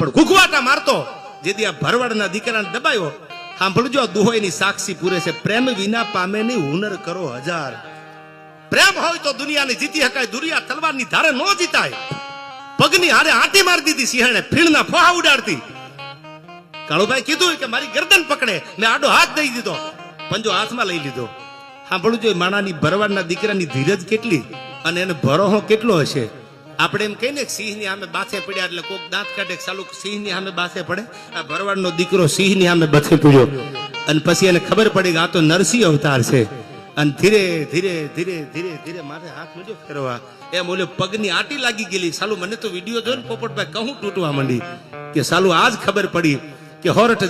પણ ઘૂઘવાટા મારતો જેથી આ ભરવાડના દીકરાને દબાયો. સાંભળજો, દુહોયની સાક્ષી પૂરે છે, પ્રેમ વિના પામે નહીં હુનર કરો હજાર. પ્રેમ હોય તો દુનિયાને જીતી શકાય, દુનિયા તલવારની ધારે ન જીતાય. પગની હારે આંટી મારી દીધી સિંહણે, ફીણના ફોહા ઉડાડતી. કાળુભાઈ કીધું કે મારી ગરદન પકડે, મેં આડો હાથ દઈ દીધો, પંજો હાથમાં લઈ લીધો. સાંભળવું જોઈએ, માણાની ભરવાડના દીકરાની ધીરજ કેટલી અને એને ભરોહો કેટલો હશે. આપણે એમ કહીને સિંહની સામે બાથે પડ્યા એટલે કોક દાંત કાઢે, ચાલુ સિંહની સામે બાથે પડે. આ ભરવાડનો દીકરો સિંહની સામે બાથે પડ્યો અને પછી એને ખબર પડી કે આ તો નરસિંહ અવતાર છે. અને ધીરે ધીરે ધીરે ધીરે ધીરે મારે હાથ નજો ફેરવા, એમ ઓલે પગની આટી લાગી ગયેલી. સાલું મને તો વિડીયો જોઈને પોપટભાઈ કહું તૂટવા માંડી કે સાલું આજ ખબર પડી કે હોરઠ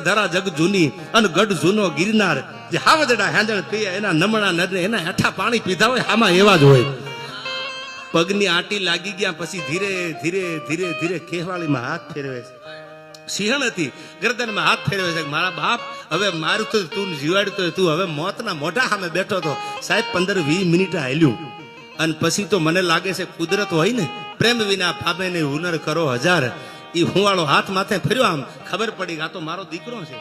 ધરા જગ જૂની અને ગઢ જૂનો ગિરનાર, જે હાવજડા હેંજણ પીએ એના નમણા નરને એના હેઠા પાણી પીધા હોય આમાં એવા જ હોય. પગની આટી લાગી ગયા પછી ધીરે ધીરે ધીરે ધીરે કેવાળીમાં હાથ ફેરવે છે. સિંહણ હતી, ગરદનમાં હાથ ફેરવે છે, મારા બાપ હવે મારું તો તું જીવાડતો, તું હવે મોતના મોઢા સામે બેઠો હતો. સાહેબ 15-20 મિનિટ હાલ્યું અને પછી તો મને લાગે છે કુદરત હોય ને, પ્રેમ વિના પામે ને હુનર કરો હજાર. એ હુંવાળો હાથ માથે ફેર્યો, આમ ખબર પડી કે આ તો મારો દીકરો છે.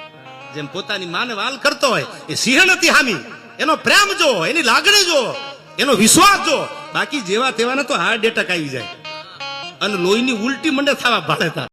જેમ પોતાની માને વાલ કરતો હોય એ સિંહણ હતી હામી. એનો પ્રેમ જો, એની લાગણી જો, એનો વિશ્વાસ જો. બાકી જેવા તેવાને તો હાર્ટ એટેક આવી જાય અને લોહીની ઉલટી મંડે થવા ભાળે.